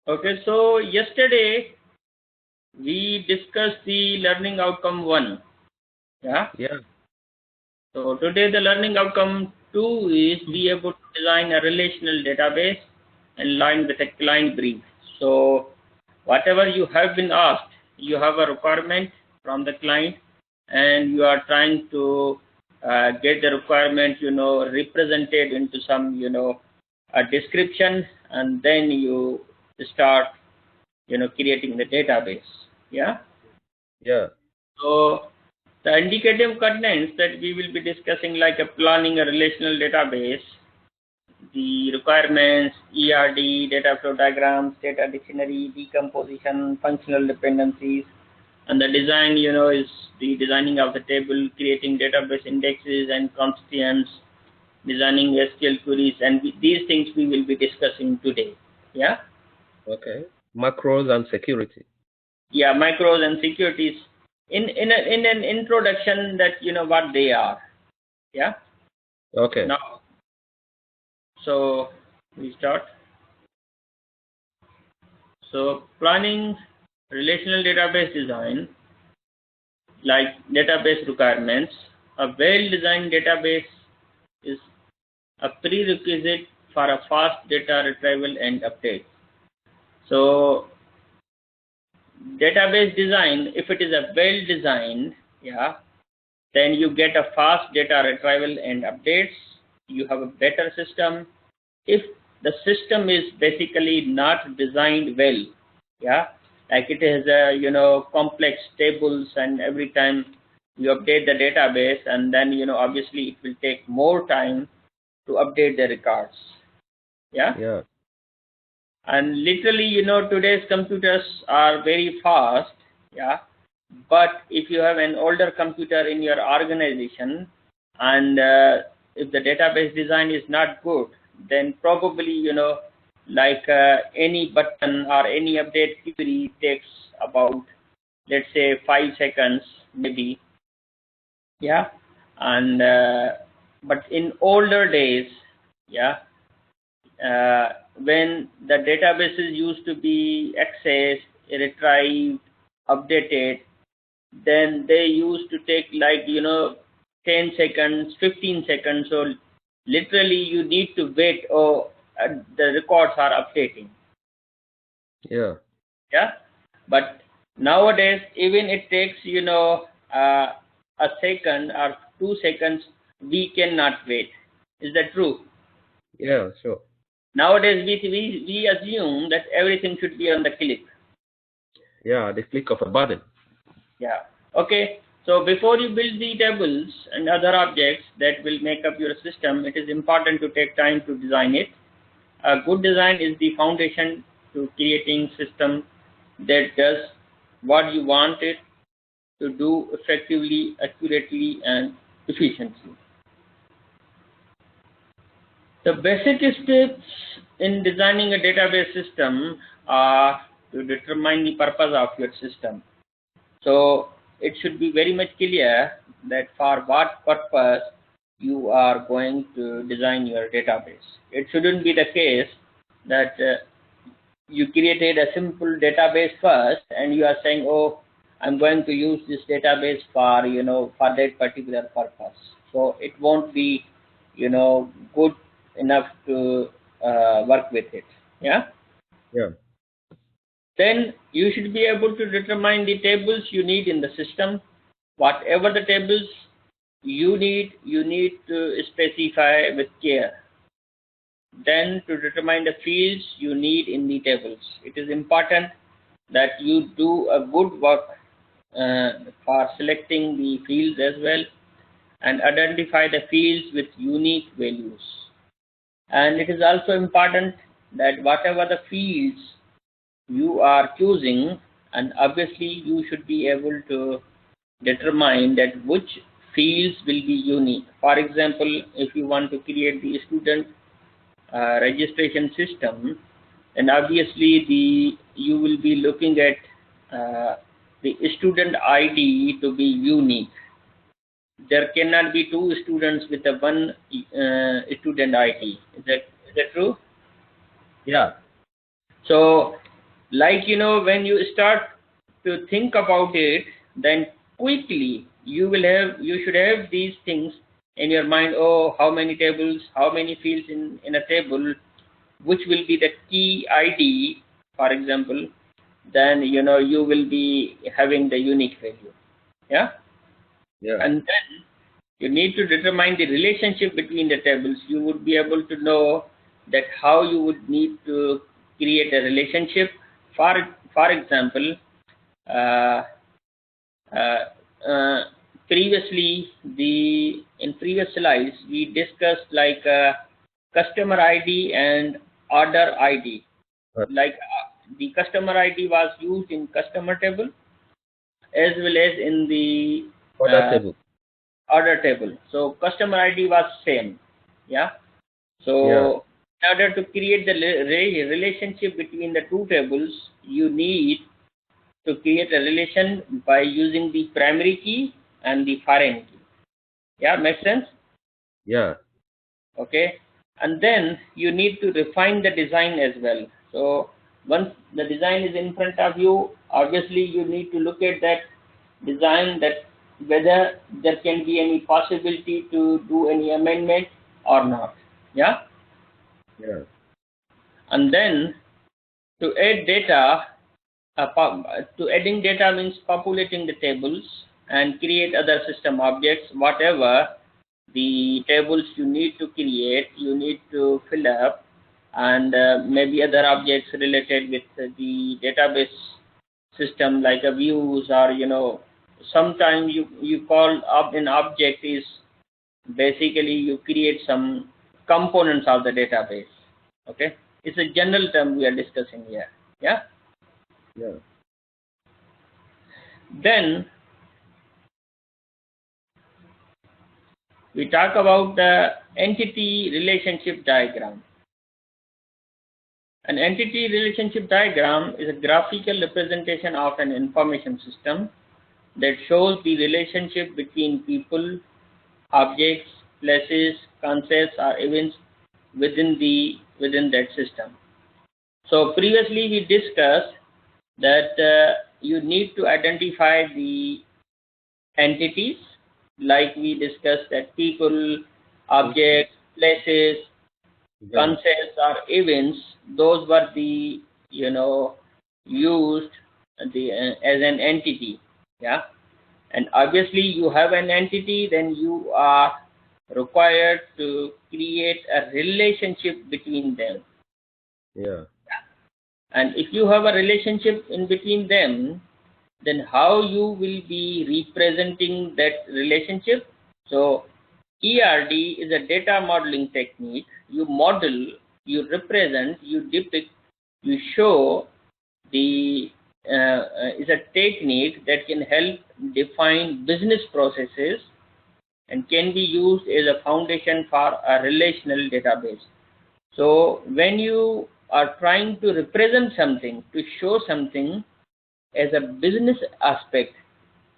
Okay, so yesterday we discussed the learning outcome 1. Yeah. Yeah. So today the learning outcome 2 is be able to design a relational database in line with a client brief. So whatever you have been asked, you have a requirement from the client and you are trying to get the requirement, represented into some, a description, and then you start, creating the database. Yeah. Yeah. So the indicative contents that we will be discussing, like a planning a relational database, the requirements, ERD, data flow diagrams, data dictionary, decomposition, functional dependencies, and the design, is the designing of the table, creating database indexes and constituents, designing SQL queries, and these things we will be discussing today. Yeah. Okay. Macros and security. Yeah, macros and securities in an introduction that what they are. Yeah. Okay. Now, so we start. So planning relational database design, like database requirements. A well-designed database is a prerequisite for a fast data retrieval and update. So database design, if it is a well-designed, yeah, then you get a fast data retrieval and updates. You have a better system. If the system is basically not designed well, yeah, like it has a complex tables, and every time you update the database, and then obviously it will take more time to update the records. Yeah. Yeah. And literally, today's computers are very fast. Yeah. But if you have an older computer in your organization, and if the database design is not good, then probably, like any button or any update query takes about, let's say, 5 seconds, maybe. Yeah. And but in older days, yeah, when the databases used to be accessed, retrieved, updated, then they used to take, like 10 seconds, 15 seconds. So literally you need to wait, or the records are updating. Yeah. Yeah. But nowadays, even it takes a second or 2 seconds, we cannot wait. Is that true? Yeah. Sure. Nowadays we assume that everything should be on the click. Yeah. The flick of a button. Yeah. Okay. So before you build the tables and other objects that will make up your system, it is important to take time to design it. A good design is the foundation to creating system that does what you want it to do effectively, accurately, and efficiently. The basic steps in designing a database system are to determine the purpose of your system. So it should be very much clear that for what purpose you are going to design your database. It shouldn't be the case that you created a simple database first and you are saying, oh, I'm going to use this database for, for that particular purpose. So it won't be, good enough to work with it. Yeah. Yeah. Then you should be able to determine the tables you need in the system. Whatever the tables you need to specify with care. Then to determine the fields you need in the tables. It is important that you do a good work for selecting the fields as well, and identify the fields with unique values. And it is also important that whatever the fields you are choosing, and obviously you should be able to determine that which fields will be unique. For example, if you want to create the student registration system, and obviously you will be looking at the student ID to be unique. There cannot be two students with a one student ID. Is that true? Yeah. So Like, when you start to think about it, then quickly you should have these things in your mind. Oh, how many tables, how many fields in a table, which will be the key ID, for example. Then you will be having the unique value. Yeah. Yeah. And then you need to determine the relationship between the tables. You would be able to know that how you would need to create a relationship. For example, uh, uh, uh, previously in previous slides we discussed like customer ID and order ID. Like the customer ID was used in customer table as well as in the Order table. order table. So customer ID was same. Yeah. Yeah. So in order to create the relationship between the two tables, you need to create a relation by using the primary key and the foreign key. Yeah, makes sense? Yeah. Okay. And then you need to refine the design as well. So once the design is in front of you, obviously you need to look at that design, that whether there can be any possibility to do any amendment or not. Yeah. Yeah. And then to add data, to adding data means populating the tables and create other system objects. Whatever the tables you need to create, you need to fill up, and maybe other objects related with the database system, like a views, or sometimes you call up an object is basically you create some components of the database. Okay, it's a general term we are discussing here. Yeah. Yeah. Then we talk about the entity relationship diagram. An entity relationship diagram is a graphical representation of an information system that shows the relationship between people, objects, places, concepts, or events within that system. So previously we discussed that you need to identify the entities, like we discussed that people, objects, places, Yeah. concepts, or events. Those were the used as an entity. Yeah. And obviously you have an entity, then you are required to create a relationship between them. Yeah. And if you have a relationship in between them, then how you will be representing that relationship? So ERD is a data modeling technique. You model, you represent, you depict, you show. The is a technique that can help define business processes and can be used as a foundation for a relational database. So when you are trying to represent something, to show something as a business aspect,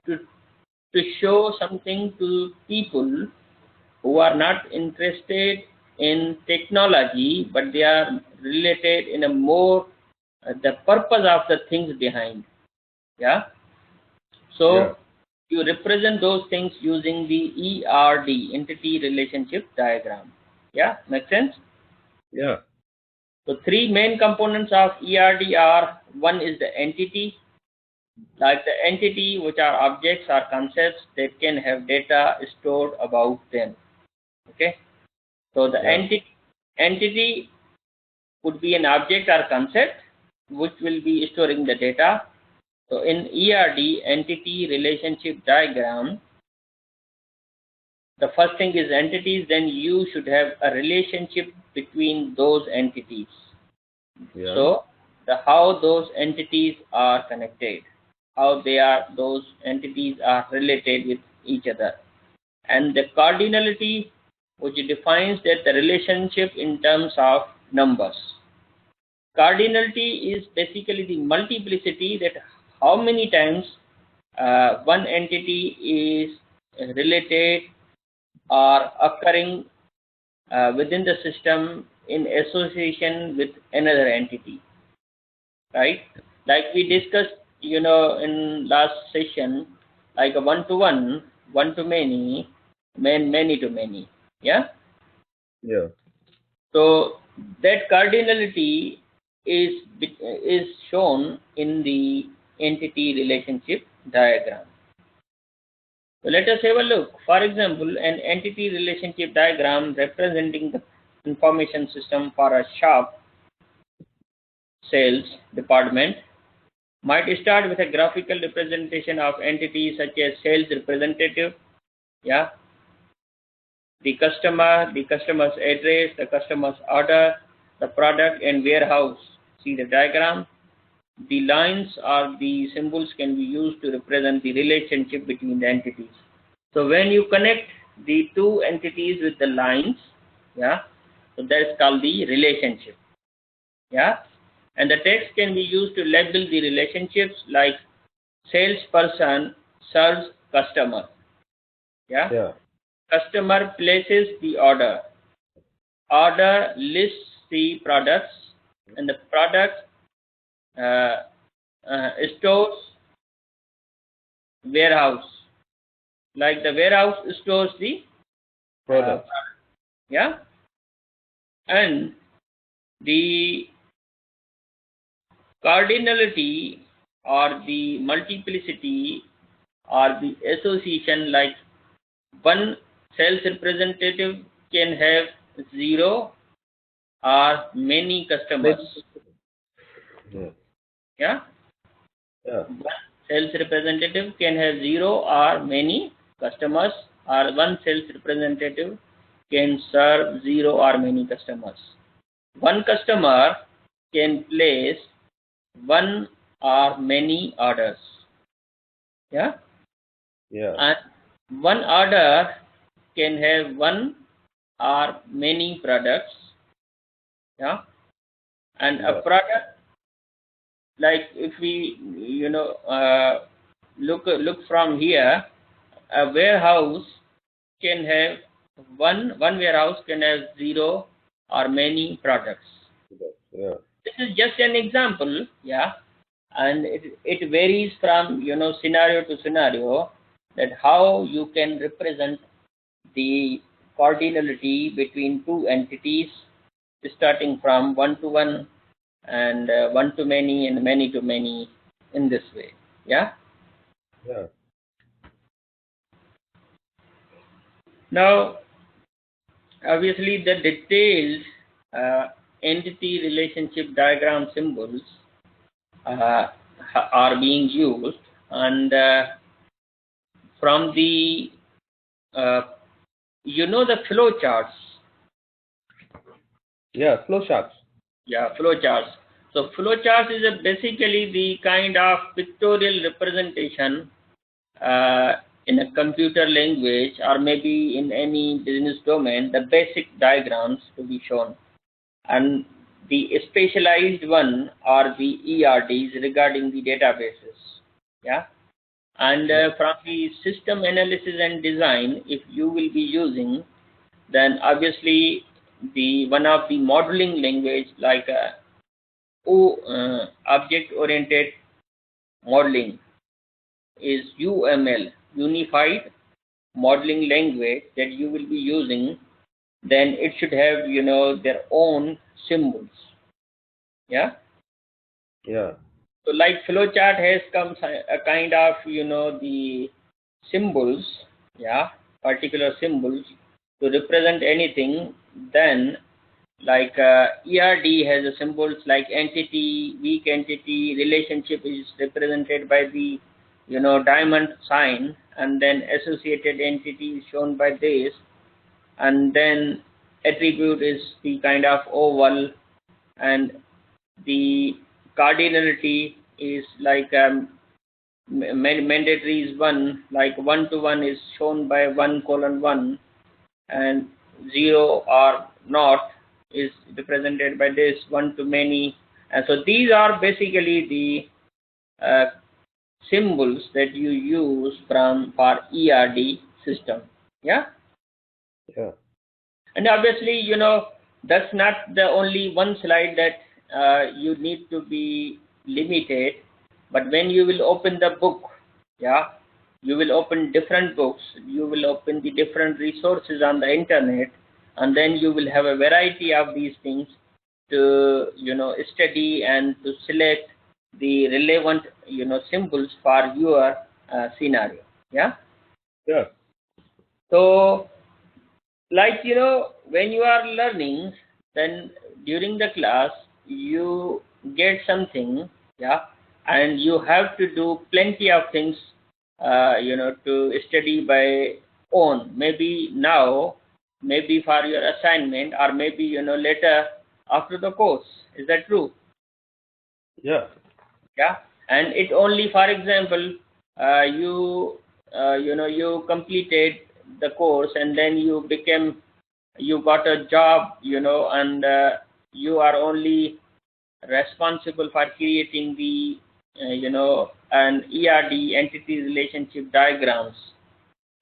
to show something to people who are not interested in technology, but they are related in a more the purpose of the things behind. Yeah. So Yeah. you represent those things using the ERD, entity relationship diagram. Yeah, makes sense? Yeah. So three main components of ERD are: one is the entity, like the entity which are objects or concepts that can have data stored about them. Okay. So the Yeah. entity would be an object or concept which will be storing the data. So in ERD, entity relationship diagram, the first thing is entities, then you should have a relationship between those entities. Yeah. So how those entities are connected, how those entities are related with each other. And the cardinality, which defines that the relationship in terms of numbers. Cardinality is basically the multiplicity, that how many times one entity is related or occurring within the system in association with another entity. right? Like we discussed, in last session, like a one-to-one, one-to-many, many-to-many. Yeah. Yeah. So that cardinality is shown in the entity relationship diagram. So let us have a look. For example, an entity relationship diagram representing the information system for a shop sales department might start with a graphical representation of entities such as sales representative, yeah, the customer's address, the customer's order, the product and warehouse. See the diagram. The lines or the symbols can be used to represent the relationship between the entities. So when you connect the two entities with the lines, yeah, so that's called the relationship. Yeah. And the text can be used to label the relationships like salesperson serves customer. Yeah. Yeah. Customer places the order. Order lists the products, and the product stores warehouse. Like the warehouse stores the Product. yeah, and the cardinality or the multiplicity or the association, like one sales representative can have 0 or many customers. Yeah. Yeah. Yeah. One sales representative can have 0 or many customers, or one sales representative can serve 0 or many customers. One customer can place one or many orders. Yeah. Yeah. And one order can have one or many products. Yeah. And a Yeah. product, like if we look from here, a warehouse can have one warehouse can have 0 or many products. Yeah. This is just an example, yeah, and it varies from scenario to scenario, that how you can represent the cardinality between two entities, starting from one-to-one and one-to-many and many-to-many, in this way. Yeah. Yeah. Now, obviously, the detailed entity relationship diagram symbols uh, are being used, and from the uh, the flow charts. Yeah. Flow charts. Yeah, flowcharts. So flowcharts is basically the kind of pictorial representation in a computer language, or maybe in any business domain, the basic diagrams to be shown. And the specialized one are the ERDs regarding the databases. Yeah. And from the system analysis and design, if you will be using, then obviously the one of the modeling language, like object oriented modeling, is UML, unified modeling language, that you will be using. Then it should have their own symbols. Yeah. Yeah. So like flowchart has comes a kind of the symbols, yeah, particular symbols to represent anything. Then like ERD has a symbols like entity, weak entity, relationship is represented by the diamond sign, and then associated entity is shown by this, and then attribute is the kind of oval, and the cardinality is like mandatory is 1, like one-to-one is shown by 1:1, and 0 or not is represented by this one-to-many. And so these are basically the symbols that you use for ERD system. Yeah. Yeah. And obviously, that's not the only one slide that you need to be limited, but when you will open the book, yeah, you will open different books, you will open the different resources on the internet, and then you will have a variety of these things to study and to select the relevant symbols for your scenario. Yeah. Yeah. So like when you are learning, then during the class you get something, yeah, and you have to do plenty of things to study by own, maybe now, maybe for your assignment, or maybe later after the course. Is that true? Yeah. Yeah. And it only, for example, you completed the course, and then you got a job, and you are only responsible for creating the an ERD, entity relationship diagrams,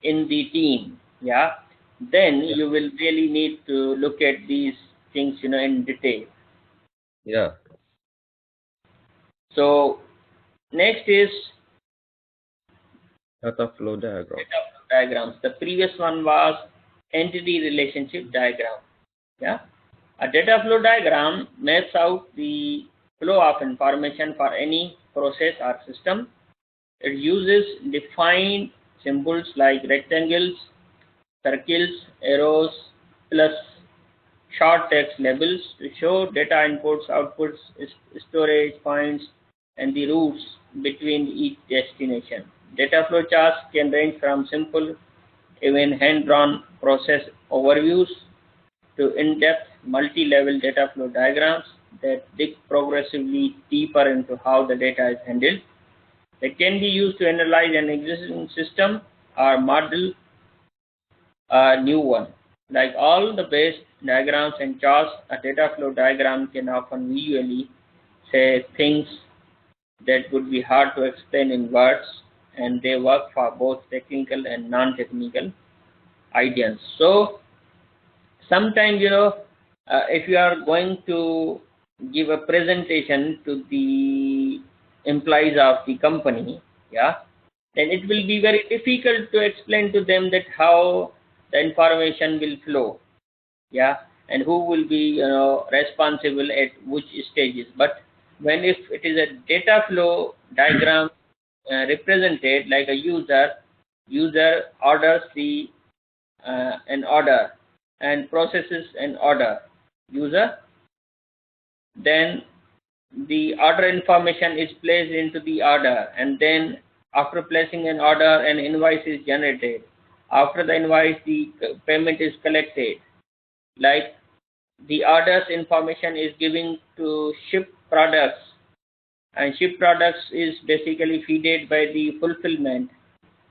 in the team. Yeah. Then Yeah. you will really need to look at these things in detail. Yeah. So next is Data flow diagram. data flow diagrams. The previous one was entity relationship diagram. Yeah. A data flow diagram maps out the flow of information for any process or system. It uses defined symbols like rectangles, circles, arrows, plus short text labels to show data inputs, outputs, storage points, and the routes between each destination. Data flow charts can range from simple, even hand-drawn process overviews to in-depth multi-level data flow diagrams that dig progressively deeper into how the data is handled. They can be used to analyze an existing system or model a new one. Like all the base diagrams and charts, a data flow diagram can often visually say things that would be hard to explain in words, and they work for both technical and non-technical ideas. So sometimes if you are going to give a presentation to the employees of the company, yeah, then it will be very difficult to explain to them that how the information will flow, yeah, and who will be responsible at which stages. But when if it is a data flow diagram represented like a user orders the an order and processes an order, user, then the order information is placed into the order, and then after placing an order an invoice is generated. After the invoice the payment is collected. Like the orders information is given to ship products, and ship products is basically feeded by the fulfillment,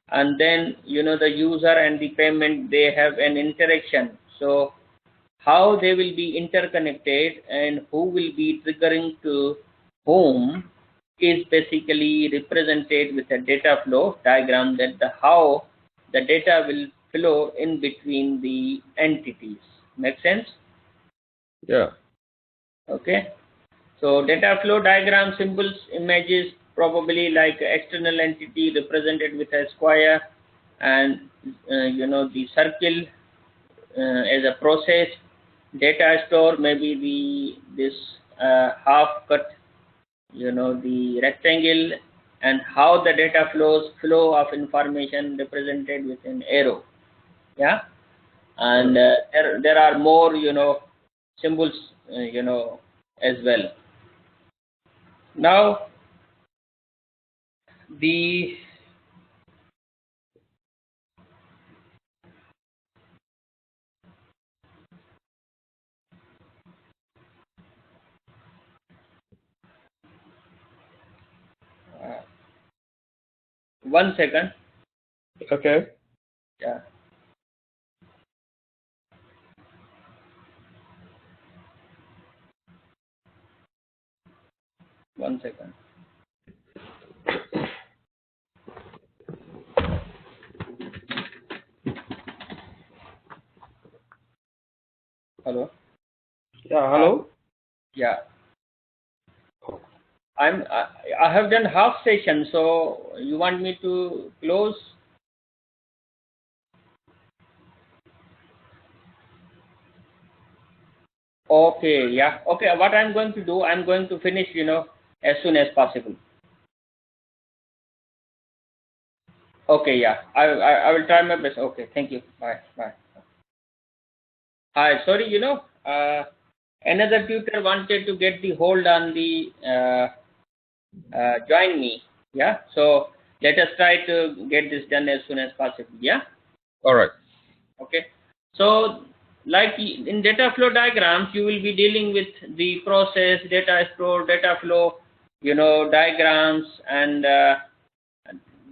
and then the user and the payment, they have an interaction. So how they will be interconnected and who will be triggering to whom is basically represented with a data flow diagram, that the how the data will flow in between the entities. Make sense? Yeah. Okay. So data flow diagram symbols images probably like external entity represented with a square, and the circle as a process, data store maybe this half cut, the rectangle, and how the data flow of information represented with an arrow. Yeah. And there are more symbols as well. Now the uh, 1 second. Okay. Yeah. 1 second. Hello. Yeah. Hello. Yeah. I have done half session, so you want me to close? Okay, yeah. Okay, what I'm going to do, I'm going to finish, as soon as possible. Okay, yeah. I will try my best. Okay, thank you. Bye. Bye. Hi, sorry, another tutor wanted to get the hold on the join me. Yeah. So let us try to get this done as soon as possible. Yeah. All right. Okay. So like in data flow diagrams, you will be dealing with the process, data store, data flow, diagrams, and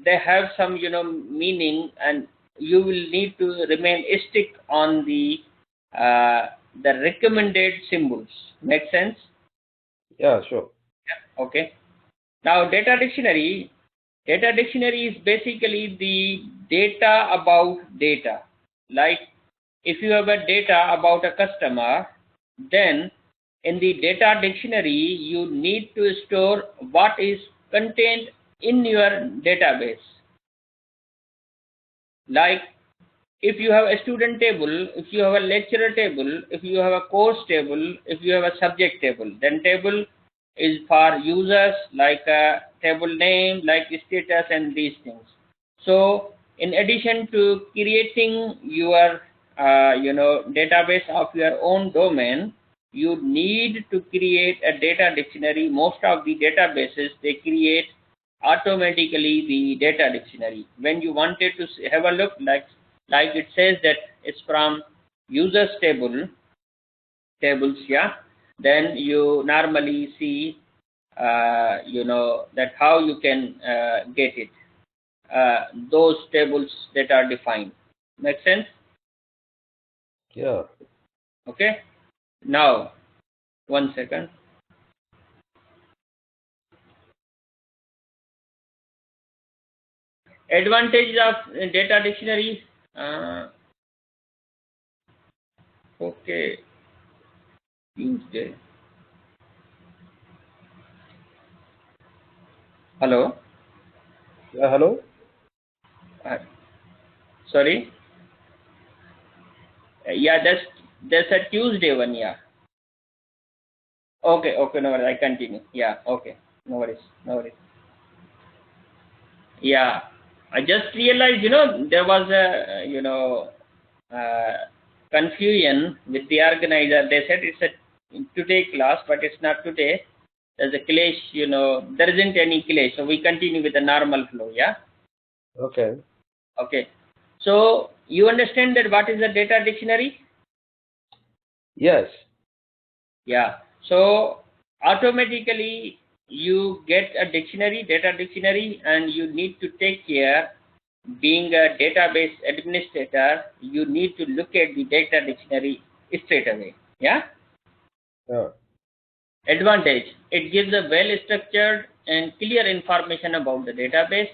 they have some, meaning, and you will need to remain stick on uh, the recommended symbols. Make sense? Yeah, sure. Yeah. Okay. Now, data dictionary is basically the data about data. Like if you have a data about a customer, then in the data dictionary, you need to store what is contained in your database. Like if you have a student table, if you have a lecturer table, if you have a course table, if you have a subject table, then table is for users, like a table name, like status, and these things. So in addition to creating your database of your own domain, you need to create a data dictionary. Most of the databases, they create automatically the data dictionary. When you wanted to have a look, like it says that it's from users tables, yeah, then you normally see that how you can get it, those tables that are defined. Make sense? Yeah. Okay. Now, one second. Advantages of data dictionary. Okay. Tuesday. Hello. Yeah, hello? uh, Sorry. Yeah, that's a Tuesday one. Yeah. Okay. Okay. No worries. I continue. Yeah. Okay. No worries. No worries. Yeah. I just realized, there was a, confusion with the organizer. They said it's a today class, but it's not today. There's a clash, there isn't any clash. So we continue with the normal flow. Yeah. Okay. Okay. So you understand that what is the data dictionary? Yes. Yeah. So automatically you get a dictionary, data dictionary, and you need to take care. Being a database administrator, you need to look at the data dictionary straight away. Yeah. Yeah. Advantage: it gives a well-structured and clear information about the database.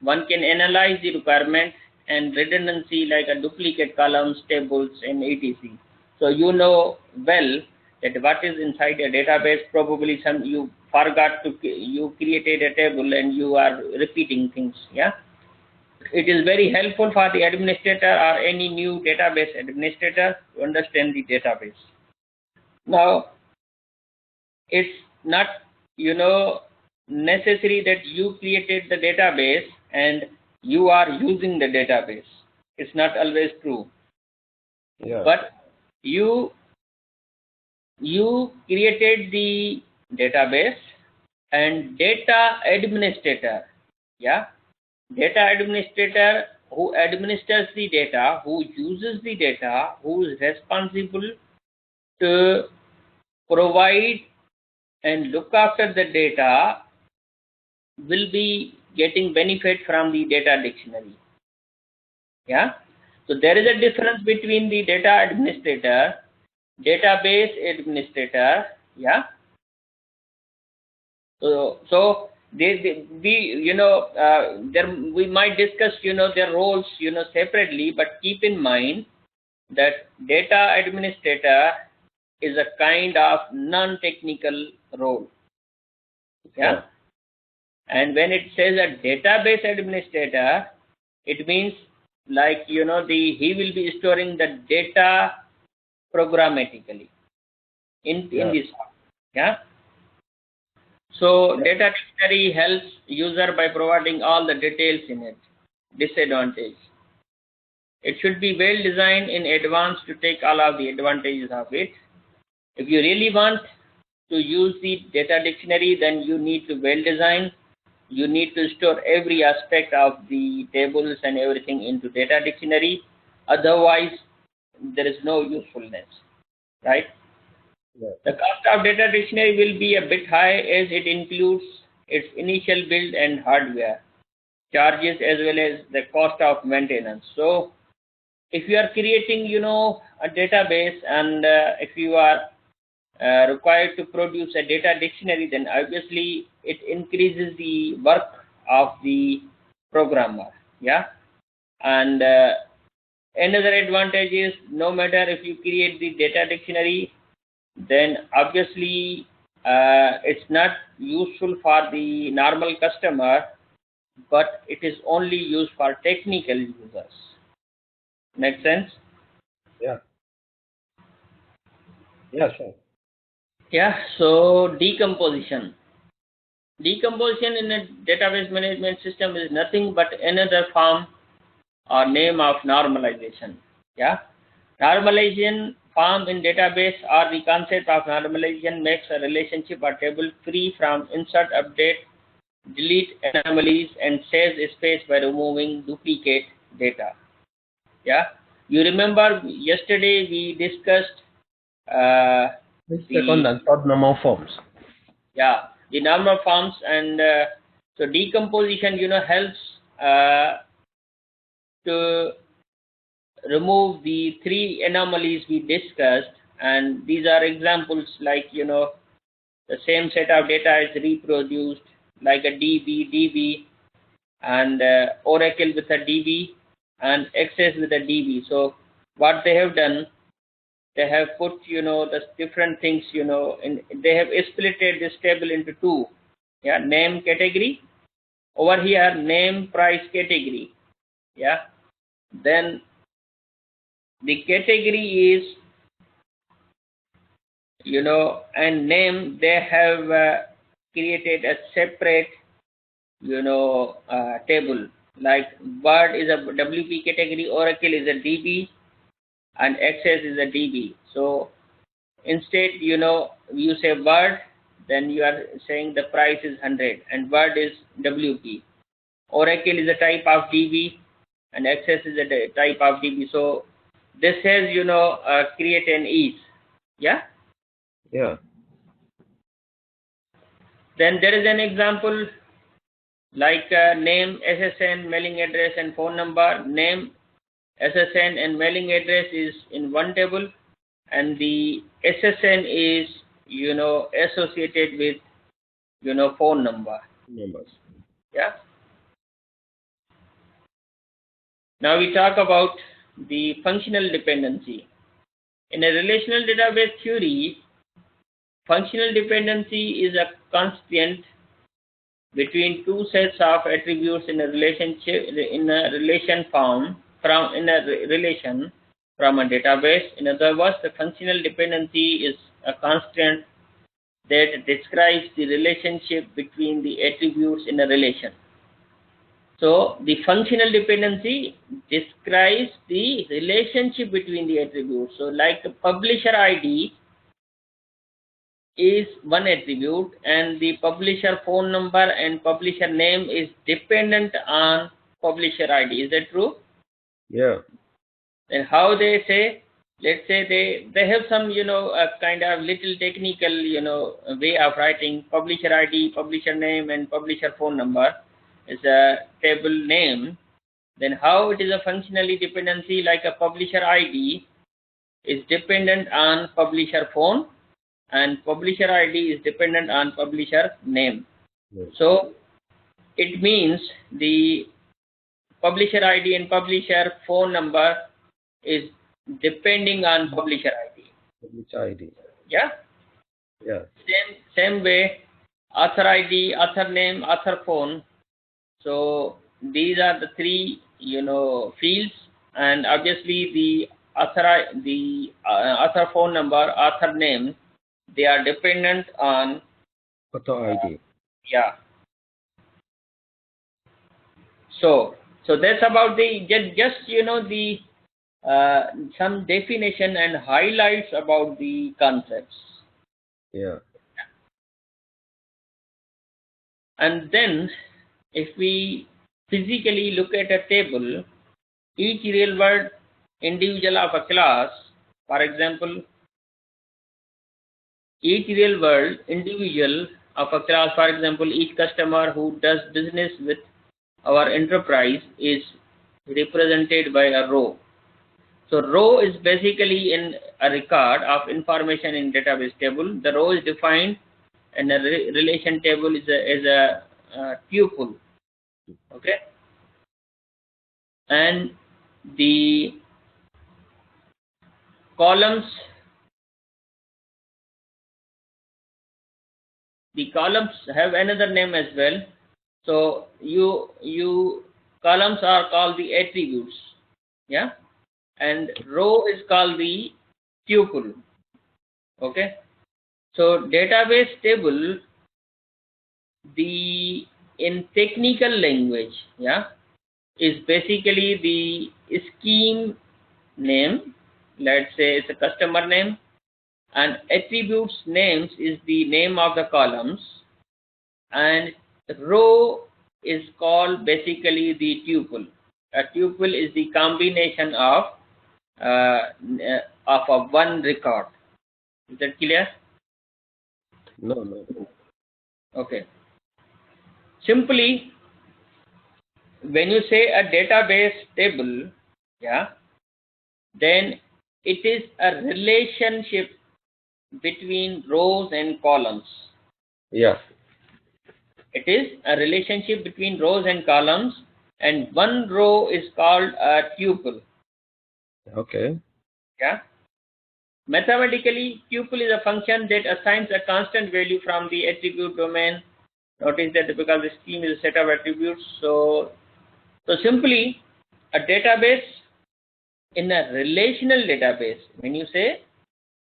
One can analyze the requirements and redundancy, like a duplicate columns, tables, and etc. So you know well that what is inside a database. Probably some you forgot to, you created a table and you are repeating things. Yeah. It is very helpful for the administrator or any new database administrator to understand the database. Now, it's not, necessary that you created the database and you are using the database. It's not always true. Yeah. But you created the database, and data administrator, yeah, data administrator who administers the data, who uses the data, who is responsible to provide and look after the data, will be getting benefit from the data dictionary. Yeah. So there is a difference between the data administrator, database administrator. Yeah. So there we might discuss, their roles, separately, but keep in mind that data administrator is a kind of non-technical role. Yeah. And when it says a database administrator, it means like he will be storing the data programmatically in this. Yeah. So data dictionary helps user by providing all the details in it. Disadvantage. It should be well designed in advance to take all of the advantages of it. If you really want to use the data dictionary, then you need to well design. You need to store every aspect of the tables and everything into data dictionary. Otherwise, there is no usefulness, right? Yeah. The cost of data dictionary will be a bit high as it includes its initial build and hardware charges as well as the cost of maintenance. So if you are creating, a database and if you are required to produce a data dictionary, then obviously it increases the work of the programmer. Yeah. And another advantage is no matter if you create the data dictionary, then obviously it's not useful for the normal customer, but it is only used for technical users. Make sense? Yeah. Yeah, sure. Yeah. So decomposition. Decomposition in a database management system is nothing but another form or name of normalization. Yeah. Normalization form in database or the concept of normalization makes a relationship or table free from insert, update, delete anomalies, and saves space by removing duplicate data. Yeah. You remember yesterday we discussed Let's check on the short number forms. Yeah, the normal forms, and so decomposition helps to remove the three anomalies we discussed, and these are examples like the same set of data is reproduced like a DB, and Oracle with a DB and Access with a DB. So what they have done, they have put the different things they have split this table into two. Yeah, name category. Over here, name price category. Yeah. Then the category is and name, they have created a separate table. Like Word is a WP category, Oracle is a DB, and Access is a DB. So instead you say Word, then you are saying the price is 100 and Word is WP. Oracle is a type of DB and Access is a type of DB. So this has create an ease. Yeah. Yeah. Then there is an example like name, SSN, mailing address, and phone number. Name, SSN, and mailing address is in one table, and the SSN is associated with phone number. Numbers. Yeah. Now we talk about the functional dependency. In a relational database theory, functional dependency is a constant between two sets of attributes in a relationship in a relation form from in a relation from a database. In other words, the functional dependency is a constant that describes the relationship between the attributes in a relation. So the functional dependency describes the relationship between the attributes. So like the publisher ID is one attribute, and the publisher phone number and publisher name is dependent on publisher ID. Is that true? Yeah. And how they say, let's say they have some a kind of little technical way of writing publisher ID, publisher name, and publisher phone number is a table name. Then how it is a functionally dependency, like a publisher ID is dependent on publisher phone and publisher ID is dependent on publisher name. Yes. So it means the publisher ID and publisher phone number is depending on publisher ID. Publisher ID. Yeah. Yeah. Same way author ID, author name, author phone. So these are the three, fields, and obviously the author phone number, author name, they are dependent on Author ID. yeah. So that's about the just the some definition and highlights about the concepts. Yeah. And then if we physically look at a table, each real world individual of a class, for example, each real world individual of a class, for example, each customer who does business with our enterprise is represented by a row. So row is basically in a record of information in database table. The row is defined and a relation table is a tuple. Okay. And the columns have another name as well. So columns are called the attributes. Yeah. And row is called the tuple. Okay. So database table, in technical language, yeah, is basically the scheme name. Let's say it's a customer name, and attributes names is the name of the columns, and row is called basically the tuple. A tuple is the combination of a one record. Is that clear? No. Okay. Simply, when you say a database table, yeah, then it is a relationship between rows and columns. Yeah. It is a relationship between rows and columns, and one row is called a tuple. Okay. Yeah. Mathematically, tuple is a function that assigns a constant value from the attribute domain. Notice that because the scheme is a set of attributes, so simply a database, in a relational database, when you say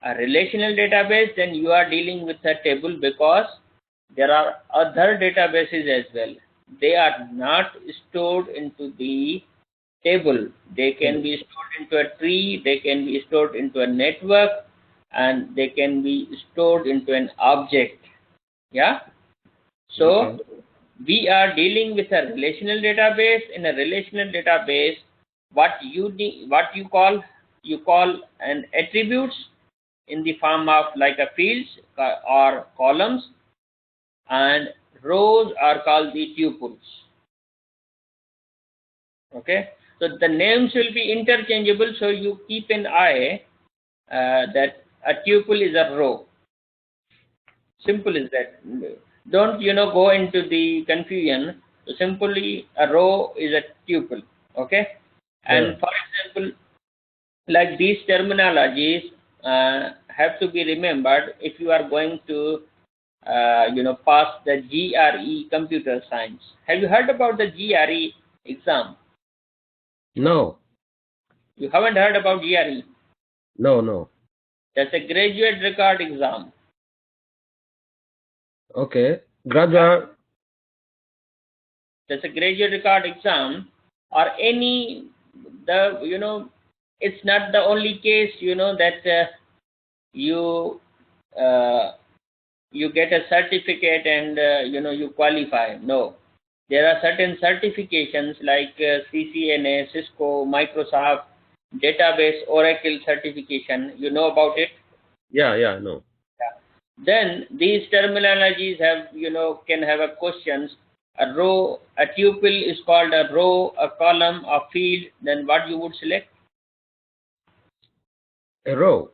a relational database, then you are dealing with a table, because there are other databases as well. They are not stored into the table. They can be stored into a tree, they can be stored into a network, and they can be stored into an object. Yeah. So we are dealing with a relational database. In a relational database, what you call an attributes in the form of like a fields or columns, and rows are called the tuples. Okay, so the names will be interchangeable, so you keep an eye that a tuple is a row. Simple is that. Don't go into the confusion. So simply a row is a tuple. Okay, and for example, like these terminologies have to be remembered if you are going to pass the GRE computer science. Have you heard about the GRE exam? No. You haven't heard about GRE? No. That's a graduate record exam. Okay. Graduate. That's a graduate record exam, or any it's not the only case that you get a certificate and you qualify. No, there are certain certifications like CCNA, Cisco, Microsoft, database, Oracle certification. You know about it? Yeah, I know. Then these terminologies have can have a questions. A row, a tuple is called a row, a column, a field. Then what you would select? A row.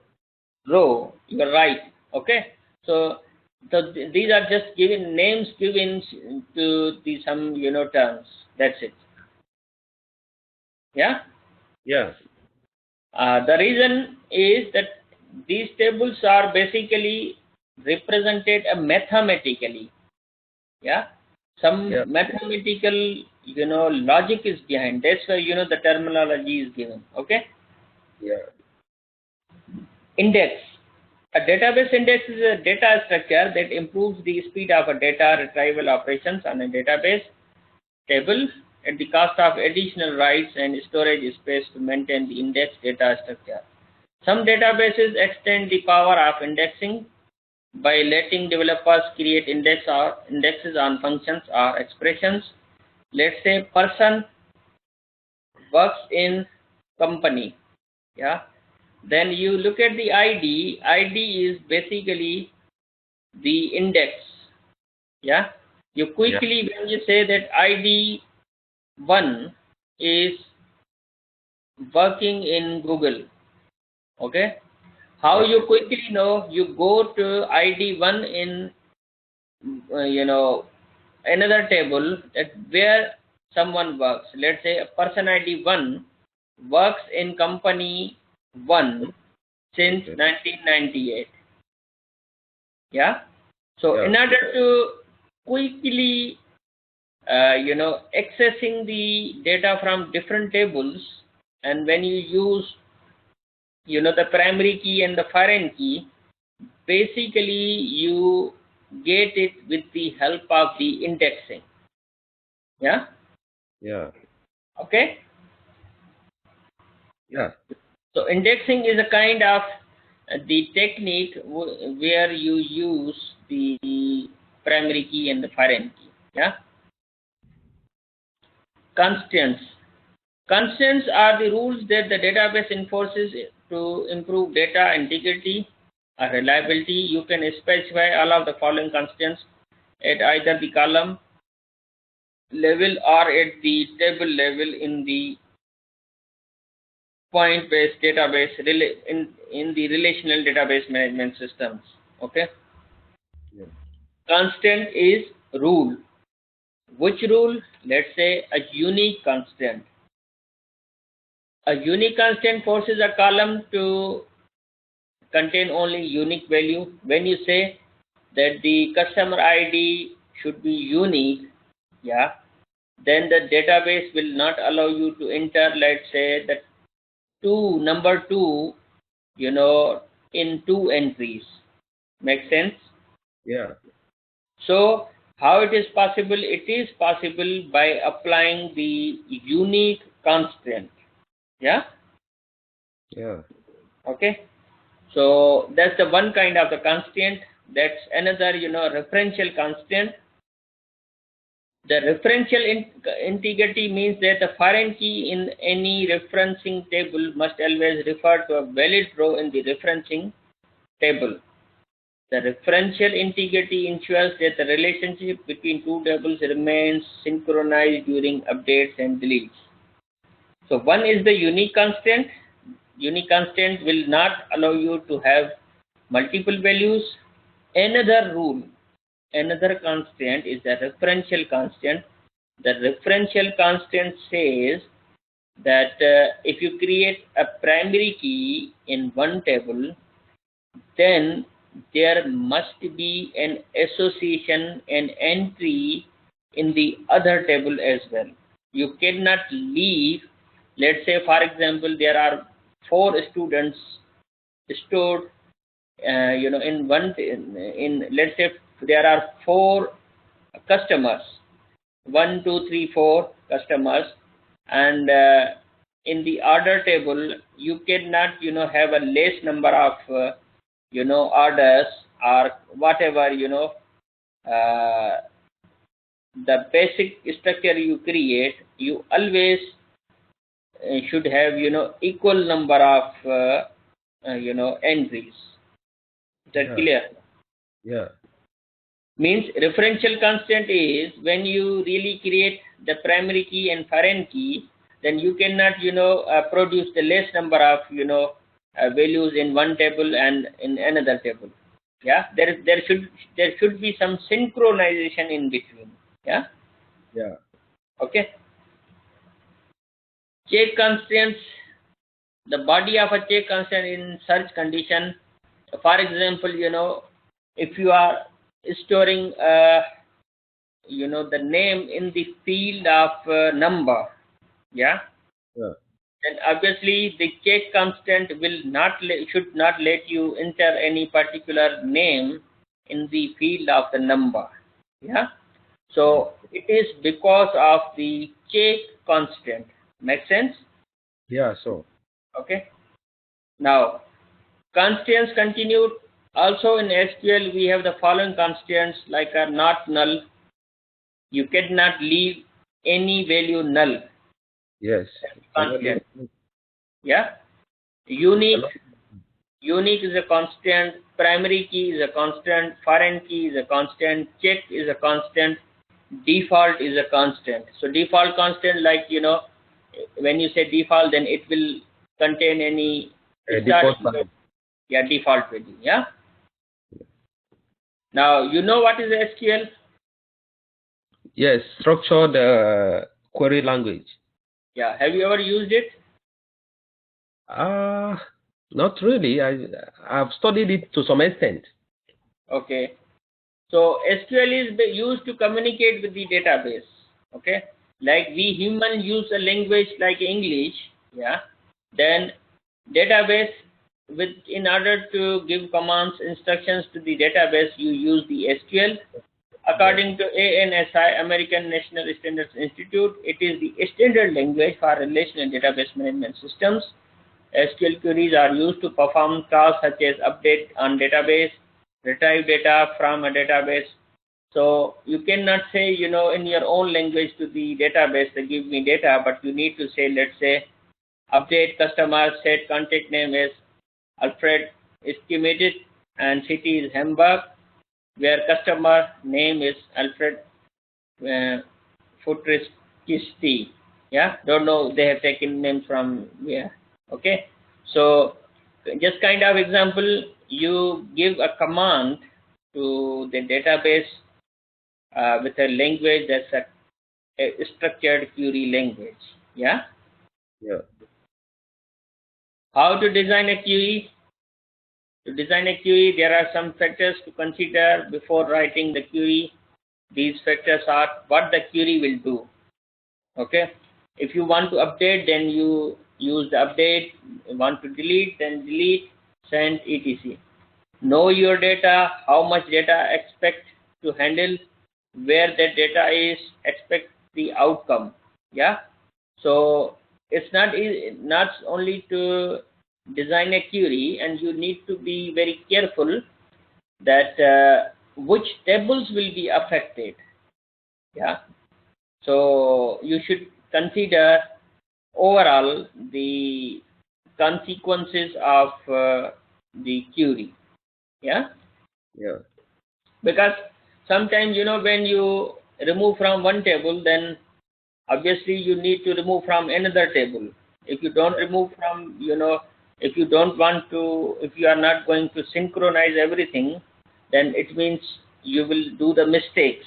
Row. You are right. Okay. So these are just given names given to the some terms. That's it. Yeah. Yeah. The reason is that these tables are basically represented mathematically. Yeah, some mathematical, logic is behind. That's why, the terminology is given. Okay. Yeah. Index. A database index is a data structure that improves the speed of a data retrieval operations on a database table at the cost of additional writes and storage space to maintain the index data structure. Some databases extend the power of indexing by letting developers create indexes on functions or expressions. Let's say person works in company. Yeah. Then you look at the ID. ID is basically the index. Yeah. You quickly, when you say that ID 1 is working in Google. Okay. How you quickly know? You go to ID 1 in another table that where someone works. Let's say a person ID 1 works in company 1 since 1998. Yeah. So in order to quickly accessing the data from different tables, and when you use the primary key and the foreign key, basically you get it with the help of the indexing. Yeah. Okay. So indexing is a kind of the technique where you use the primary key and the foreign key. Yeah. Constants. Constants are the rules that the database enforces to improve data integrity or reliability. You can specify all of the following constants at either the column level or at the table level in the point-based database in the relational database management systems. Okay. Constant is rule. Which rule? Let's say a unique constant. A unique constant forces a column to contain only unique value. When you say that the customer ID should be unique, yeah, then the database will not allow you to enter, let's say, the number 2, in 2 entries. Make sense? Yeah. So how it is possible? It is possible by applying the unique constant. Yeah. Okay. So that's the one kind of the constant. That's another, referential constant. The referential integrity means that the foreign key in any referencing table must always refer to a valid row in the referencing table. The referential integrity ensures that the relationship between two tables remains synchronized during updates and deletes. So one is the unique constant. Unique constant will not allow you to have multiple values. Another rule, another constant is the referential constant. The referential constant says that if you create a primary key in one table, then there must be an association, an entry in the other table as well. You cannot leave. Let's say, for example, there are 4 students stored, in one. Let's say there are 4 customers, 1, 2, 3, 4 customers, and in the order table, you cannot, have a less number of orders or whatever, the basic structure you create, you always should have, equal number of, entries. Is that clear? Yeah. Means referential constant is when you really create the primary key and foreign key, then you cannot, produce the less number of, values in one table and in another table. Yeah, there should be some synchronization in between. Yeah. Okay. Check constants. The body of a check constant in search condition. For example, if you are storing the name in the field of number, yeah, Yeah. then obviously the check constant should not let you enter any particular name in the field of the number, yeah. So it is because of the check constant. Make sense? Yeah. So. Okay. Now constants continued. Also in SQL we have the following constants like are not null. You cannot leave any value null. Yes. Constant. Yeah. Unique. Cannot. Unique is a constant. Primary key is a constant. Foreign key is a constant. Check is a constant. Default is a constant. So default constant, like when you say default, then it will contain any Default value. yeah, default value. Yeah. Now you know what is SQL? Yes. Structured query language. Yeah. Have you ever used it? Not really. I've studied it to some extent. Okay. So SQL is used to communicate with the database. Okay. Like we humans use a language like English. Yeah. Then database in order to give commands, instructions to the database, you use the SQL. According to ANSI, American National Standards Institute, it is the standard language for relational database management systems. SQL queries are used to perform tasks such as update on database, retrieve data from a database. So you cannot say, in your own language to the database, give me data, but you need to say, let's say, update customer, set contact name is Alfred, estimated, and city is Hamburg, where customer name is Alfred Futriskisti. Yeah, don't know, they have taken name from where. Okay, so just kind of example, you give a command to the database with a language that's a structured query language. Yeah. Yeah. How to design a query? To design a query, there are some factors to consider before writing the query. These factors are what the query will do. Okay. If you want to update, then you use the update. You want to delete, then delete, send, etc. Know your data, how much data expect to handle, where the data is, expect the outcome. Yeah. So it's not only to design a query, and you need to be very careful that which tables will be affected. Yeah. So you should consider overall the consequences of the query. Yeah. Yeah. Because sometimes when you remove from one table, then obviously you need to remove from another table. If you don't remove from, if you don't want to, if you are not going to synchronize everything, then it means you will do the mistakes.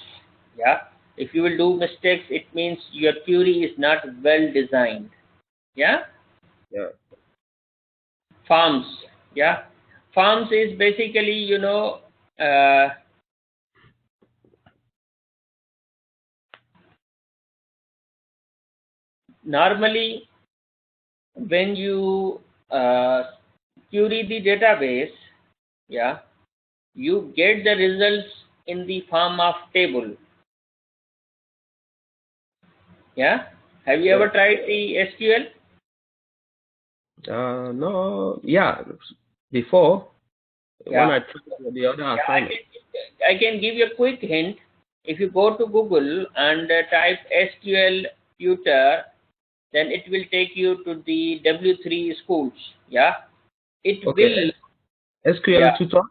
Yeah. If you will do mistakes, it means your query is not well designed. Yeah. Yeah. Forms. Yeah. Forms is basically, normally when you query the database, yeah, you get the results in the form of table. Yeah. Have you ever tried the SQL? No. Yeah. Before, Yeah. when I tried the other assignment. I can give you a quick hint. If you go to Google and type SQL tutor, then it will take you to the W3 schools. Yeah. It Okay. will. SQL Yeah. tutor.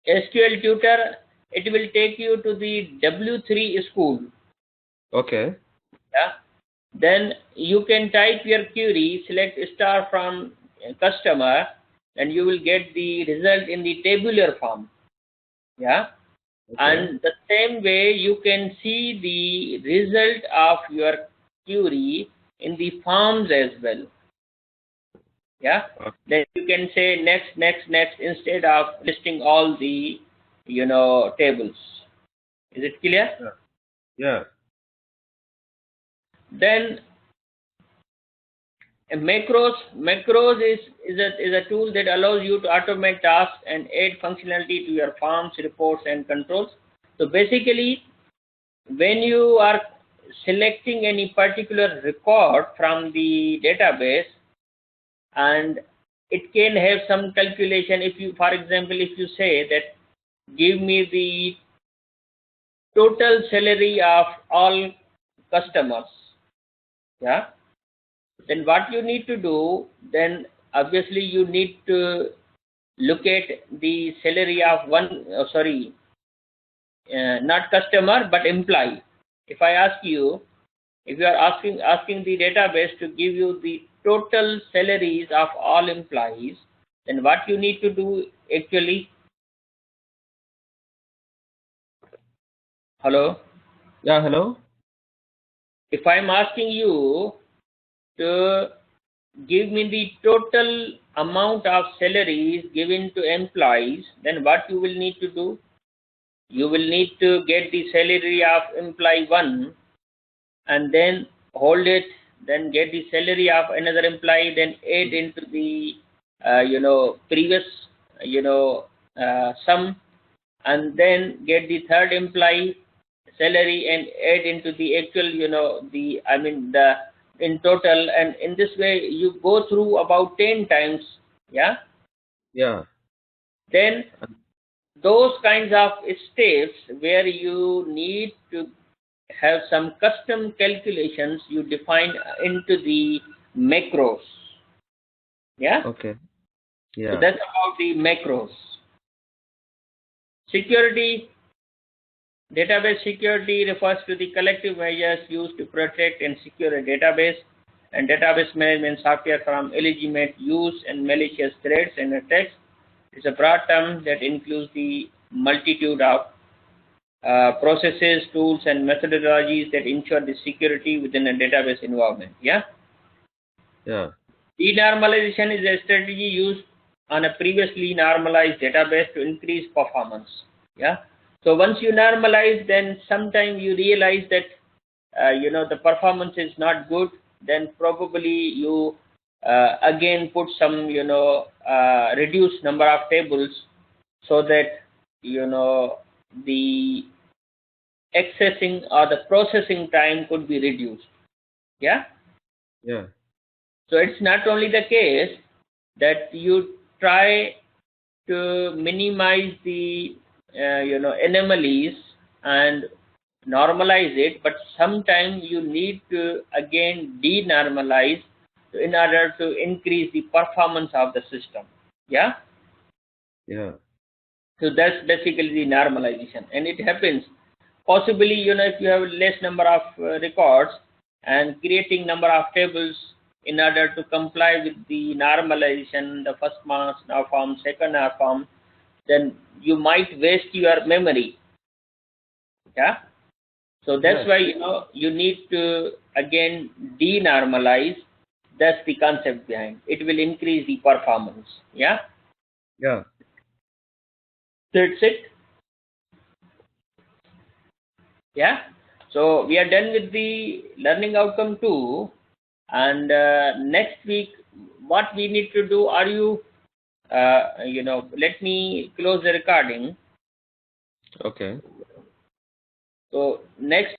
SQL tutor. It will take you to the W3 school. Okay. Yeah. Then you can type your query, select star from customer, and you will get the result in the tabular form. Yeah. Okay. And the same way you can see the result of your query in the forms as well. Yeah. Okay. Then you can say next, next, next instead of listing all the tables. Is it clear? Yeah. Yeah. Then macros is a tool that allows you to automate tasks and add functionality to your forms, reports, and controls. So basically, when you are selecting any particular record from the database, and it can have some calculation. If you, for example, if you say that give me the total salary of all customers, yeah, then what you need to do, then obviously you need to look at the salary of one, not customer but employee. If I ask you, if you are asking the database to give you the total salaries of all employees, then what you need to do actually, hello? Yeah, hello? If I'm asking you to give me the total amount of salaries given to employees, then what you will need to do? You will need to get the salary of employee 1 and then hold it, then get the salary of another employee, then add into the previous sum, and then get the third employee salary and add into the actual, the in total, and in this way you go through about 10 times. Yeah. Yeah. Then those kinds of steps where you need to have some custom calculations you define into the macros. Yeah. Okay. So Yeah. that's about the macros. Security. Database security refers to the collective measures used to protect and secure a database and database management software from illegitimate use and malicious threats and attacks. It's a broad term that includes the multitude of processes, tools, and methodologies that ensure the security within a database environment. Yeah. Yeah. Denormalization is a strategy used on a previously normalized database to increase performance. Yeah. So once you normalize, then sometime you realize that the performance is not good. Then probably you again put some reduced number of tables so that the accessing or the processing time could be reduced. Yeah. Yeah. So it's not only the case that you try to minimize the anomalies and normalize it, but sometimes you need to again denormalize in order to increase the performance of the system. Yeah. Yeah. So that's basically the normalization, and it happens possibly if you have less number of records and creating number of tables in order to comply with the normalization, the first mass form, second form, then you might waste your memory. Yeah. So that's why you need to again denormalize. That's the concept behind it. Will increase the performance. Yeah. Yeah. That's it. Yeah. So we are done with the learning outcome 2, and next week what we need to do, are you let me close the recording. Okay. So next